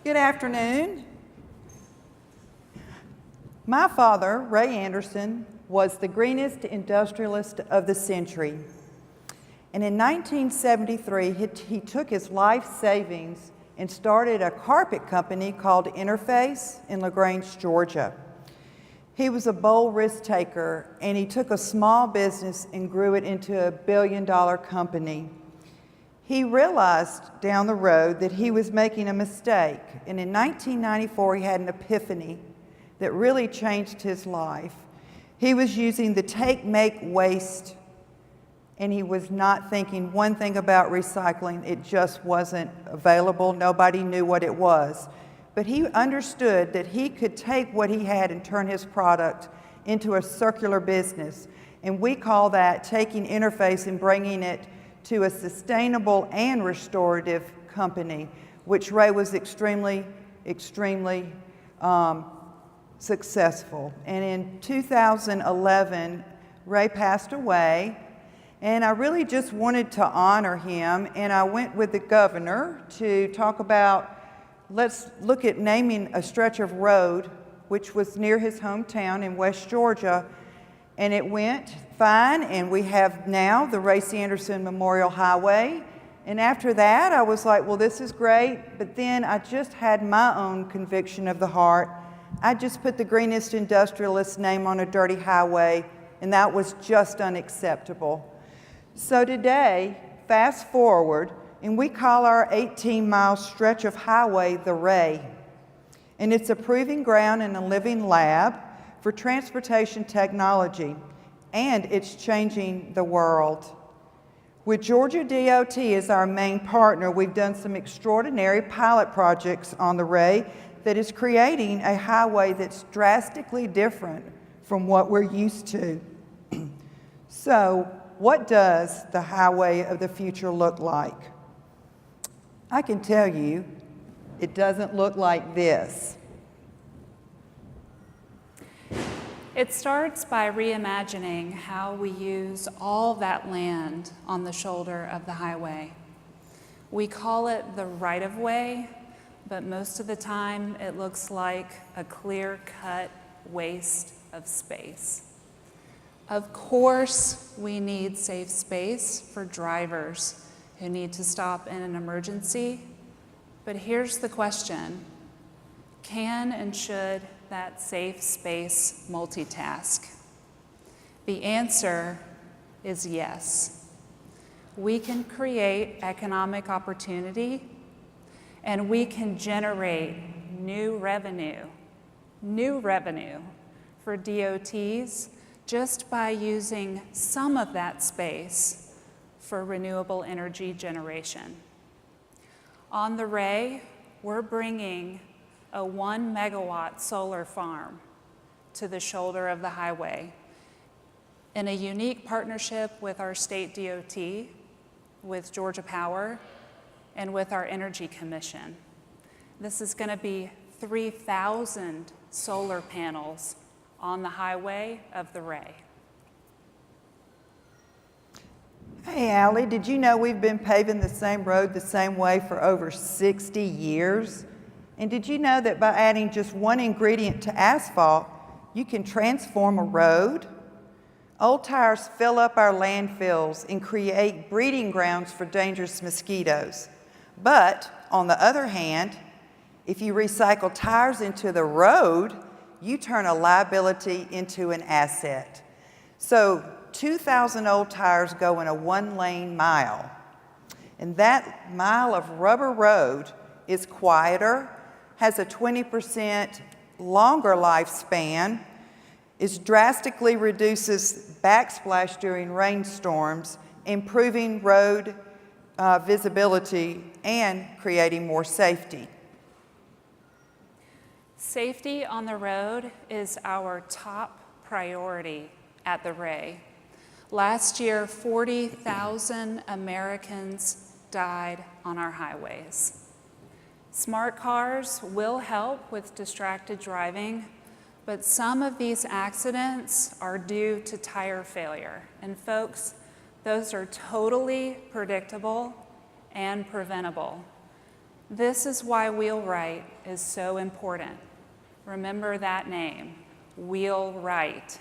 Good afternoon. My father, Ray Anderson, was the greenest industrialist of the century. And in 1973, he took his life savings and started a carpet company called Interface in LaGrange, Georgia. He was a bold risk taker, and he took a small business and grew it into a billion-dollar company. He realized down the road that he was making a mistake, and in 1994 he had an epiphany that really changed his life. He was using the take, make, waste, and he was not thinking one thing about recycling. It just wasn't available. Nobody knew what it was. But he understood that he could take what he had and turn his product into a circular business. And we call that taking Interface and bringing it to a sustainable and restorative company, which Ray was extremely successful. And in 2011, Ray passed away, and I really just wanted to honor him, and I went with the governor to talk about, let's look at naming a stretch of road, which was near his hometown in West Georgia, and it went fine, and we have now the Ray Anderson Memorial Highway. And after that, I was like, well, this is great, but then I just had my own conviction of the heart. I just put the greenest industrialist name on a dirty highway, and that was just unacceptable. So today, fast forward, and we call our 18-mile stretch of highway the Ray. And it's a proving ground and a living lab for transportation technology, and it's changing the world. With Georgia DOT as our main partner, we've done some extraordinary pilot projects on the Ray that is creating a highway that's drastically different from what we're used to. So, what does the highway of the future look like? I can tell you, it doesn't look like this. It starts by reimagining how we use all that land on the shoulder of the highway. We call it the right-of-way, but most of the time it looks like a clear-cut waste of space. Of course, we need safe space for drivers who need to stop in an emergency, but here's the question: can and should that safe space multitask? The answer is yes. We can create economic opportunity, and we can generate new revenue for DOTs just by using some of that space for renewable energy generation. On the Ray, we're bringing a 1 megawatt solar farm to the shoulder of the highway in a unique partnership with our state DOT, with Georgia Power, and with our Energy Commission. This is going to be 3,000 solar panels on the highway of the Ray. Hey, Allie, did you know we've been paving the same road the same way for over 60 years? And did you know that by adding just one ingredient to asphalt, you can transform a road? Old tires fill up our landfills and create breeding grounds for dangerous mosquitoes. But on the other hand, if you recycle tires into the road, you turn a liability into an asset. So 2,000 old tires go in a 1-lane mile. And that mile of rubber road is quieter, has a 20% longer lifespan, drastically reduces backsplash during rainstorms, improving road visibility and creating more safety. Safety on the road is our top priority at the Ray. Last year, 40,000 Americans died on our highways. Smart cars will help with distracted driving, but some of these accidents are due to tire failure. And folks, those are totally predictable and preventable. This is why wheelwright is so important. Remember that name, wheelwright.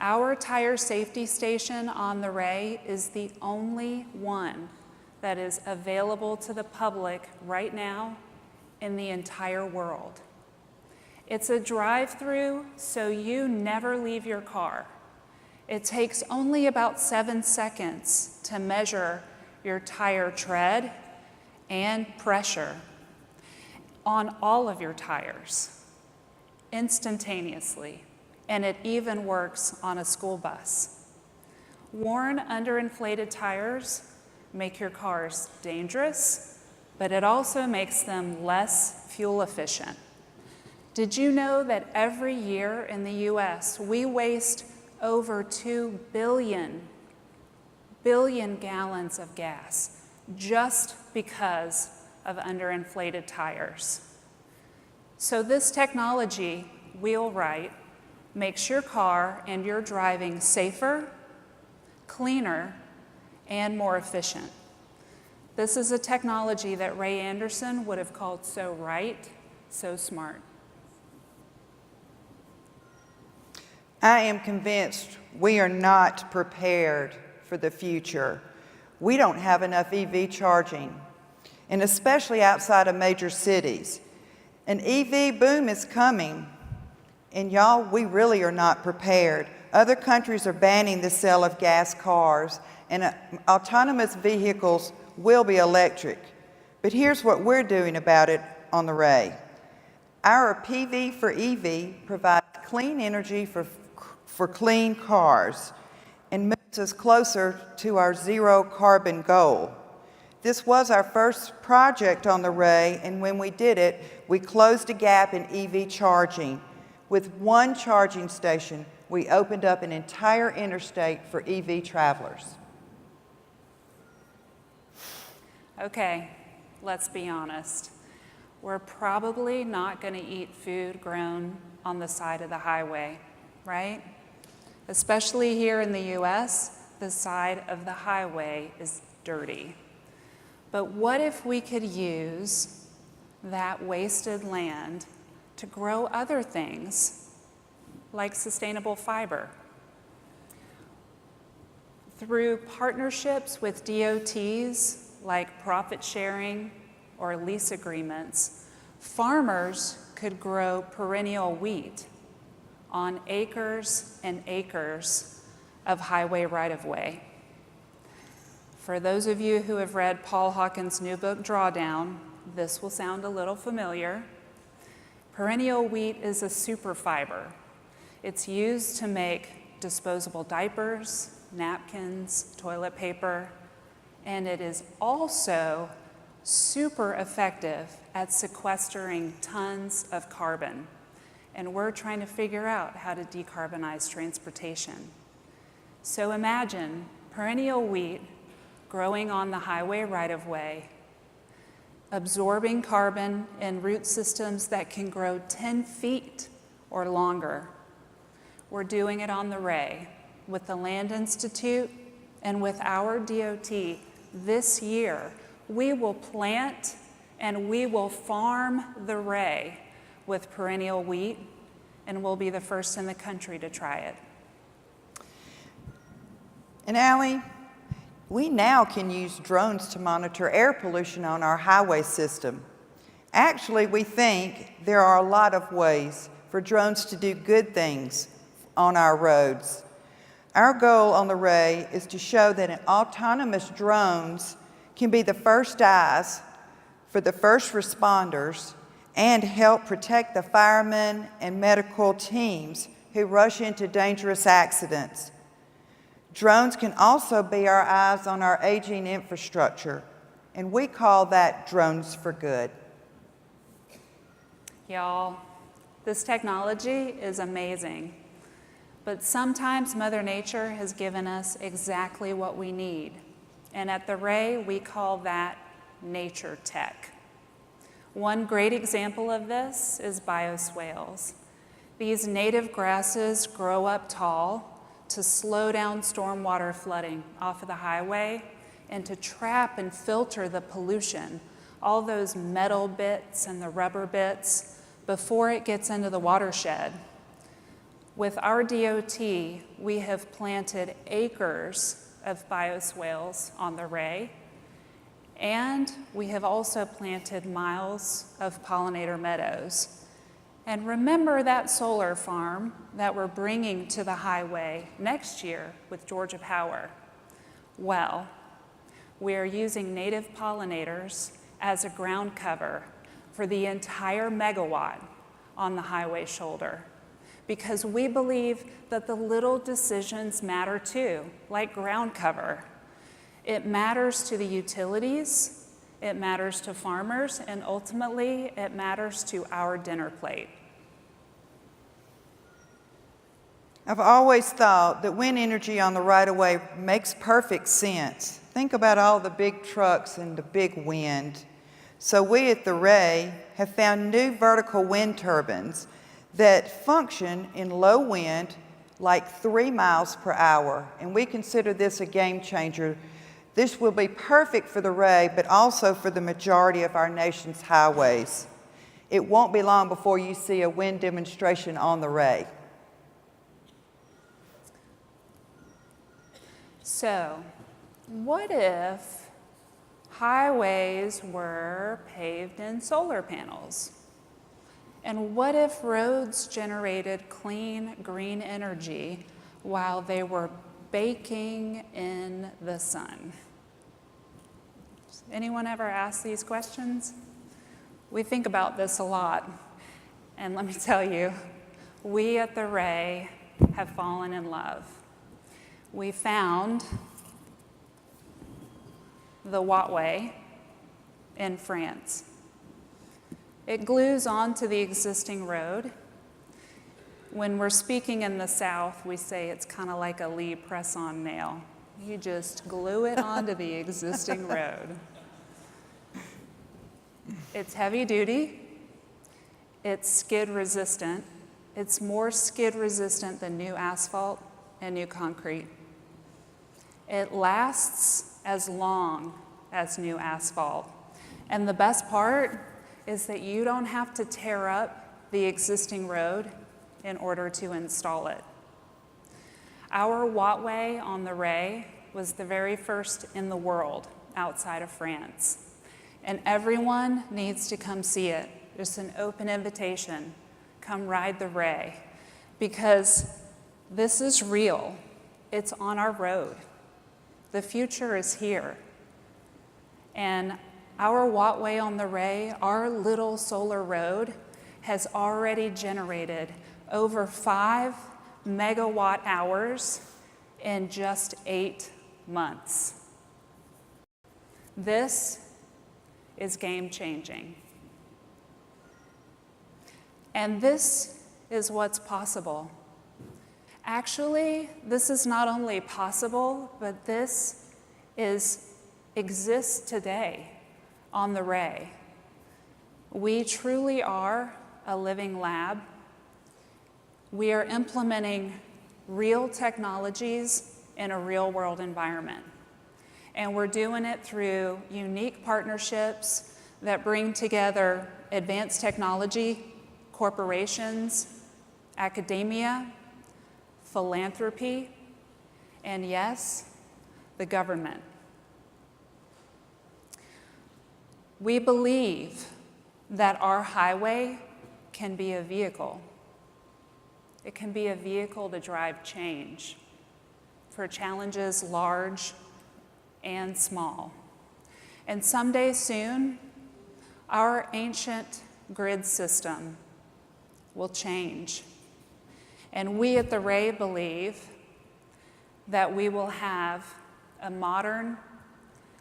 Our tire safety station on the Ray is the only one that is available to the public right now in the entire world. It's a drive-through, so you never leave your car. It takes only about 7 seconds to measure your tire tread and pressure on all of your tires instantaneously, and it even works on a school bus. Worn, underinflated tires make your cars dangerous, but it also makes them less fuel efficient. Did you know that every year in the US, we waste over 2 billion gallons of gas just because of underinflated tires? So this technology, wheelwright, makes your car and your driving safer, cleaner, and more efficient. This is a technology that Ray Anderson would have called so right, so smart. I am convinced we are not prepared for the future. We don't have enough EV charging, and especially outside of major cities. An EV boom is coming, and y'all, we really are not prepared. Other countries are banning the sale of gas cars, and autonomous vehicles will be electric. But here's what we're doing about it on the Ray. Our PV for EV provides clean energy for clean cars and moves us closer to our zero carbon goal. This was our first project on the Ray, and when we did it, we closed a gap in EV charging. With one charging station, we opened up an entire interstate for EV travelers. Okay, let's be honest. We're probably not going to eat food grown on the side of the highway, right? Especially here in the US, the side of the highway is dirty. But what if we could use that wasted land to grow other things, like sustainable fiber? Through partnerships with DOTs, like profit sharing or lease agreements, farmers could grow perennial wheat on acres and acres of highway right-of-way. For those of you who have read Paul Hawkins' new book, Drawdown, this will sound a little familiar. Perennial wheat is a super fiber. It's used to make disposable diapers, napkins, toilet paper, and it is also super effective at sequestering tons of carbon. And we're trying to figure out how to decarbonize transportation. So imagine perennial wheat growing on the highway right-of-way, absorbing carbon in root systems that can grow 10 feet or longer. We're doing it on the Ray with the Land Institute and with our DOT. This year, we will plant and we will farm the Ray with perennial wheat, and we'll be the first in the country to try it. And Allie, we now can use drones to monitor air pollution on our highway system. Actually, we think there are a lot of ways for drones to do good things on our roads. Our goal on the Ray is to show that autonomous drones can be the first eyes for the first responders and help protect the firemen and medical teams who rush into dangerous accidents. Drones can also be our eyes on our aging infrastructure, and we call that Drones for Good. Y'all, this technology is amazing, but sometimes Mother Nature has given us exactly what we need, and at the Ray, we call that nature tech. One great example of this is bioswales. These native grasses grow up tall to slow down stormwater flooding off of the highway and to trap and filter the pollution all those metal bits and the rubber bits before it gets into the watershed. With our DOT, we have planted acres of bioswales on the Ray, and we have also planted miles of pollinator meadows. And remember that solar farm that we're bringing to the highway next year with Georgia Power? Well, we are using native pollinators as a ground cover for the entire megawatt on the highway shoulder, because we believe that the little decisions matter too, like ground cover. It matters to the utilities, it matters to farmers, and ultimately it matters to our dinner plate. I've always thought that wind energy on the right-of-way makes perfect sense. Think about all the big trucks and the big wind. So we at the Ray have found new vertical wind turbines that function in low wind like 3 miles per hour, and we consider this a game changer. This will be perfect for the Ray, but also for the majority of our nation's highways. It won't be long before you see a wind demonstration on the Ray. So, what if highways were paved in solar panels? And what if roads generated clean, green energy while they were baking in the sun? Anyone ever ask these questions? We think about this a lot. And let me tell you, we at the Ray have fallen in love. We found the roadway in France. It glues onto the existing road. When we're speaking in the South, we say it's kind of like a Lee press-on nail. You just glue it onto the existing road. It's heavy duty. It's skid resistant. It's more skid resistant than new asphalt and new concrete. It lasts as long as new asphalt. And the best part is that you don't have to tear up the existing road in order to install it. Our roadway on the Ray was the very first in the world outside of France. And everyone needs to come see it. Just an open invitation. Come ride the Ray. Because this is real. It's on our road. The future is here. And our roadway on the Ray, our little solar road, has already generated over 5 megawatt hours in just 8 months. This is game-changing. And this is what's possible. Actually, this is not only possible, but this exists today on the Ray. We truly are a living lab. We are implementing real technologies in a real-world environment. And we're doing it through unique partnerships that bring together advanced technology, corporations, academia, philanthropy, and yes, the government. We believe that our highway can be a vehicle. It can be a vehicle to drive change for challenges large and small. And someday soon, our ancient grid system will change. And we at the Ray believe that we will have a modern,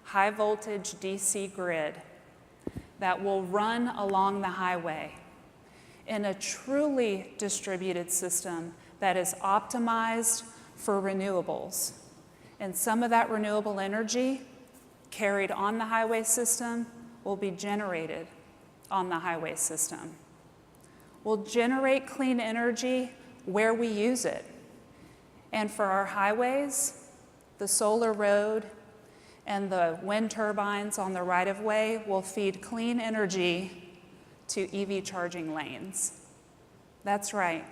high-voltage DC grid that will run along the highway in a truly distributed system that is optimized for renewables. And some of that renewable energy carried on the highway system will be generated on the highway system. We'll generate clean energy where we use it. And for our highways, the solar road and the wind turbines on the right-of-way will feed clean energy to EV charging lanes. That's right,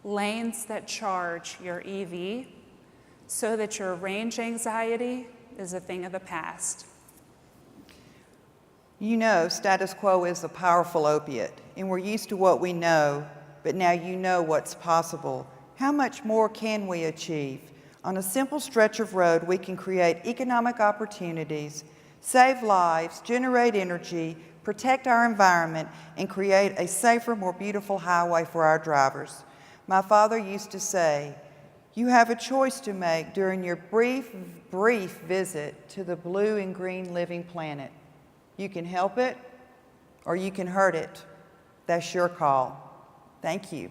lanes that charge your EV so that your range anxiety is a thing of the past. You know, status quo is a powerful opiate, and we're used to what we know, but now you know what's possible. How much more can we achieve? On a simple stretch of road, we can create economic opportunities, save lives, generate energy, protect our environment, and create a safer, more beautiful highway for our drivers. My father used to say, you have a choice to make during your brief visit to the blue and green living planet. You can help it, or you can hurt it. That's your call. Thank you.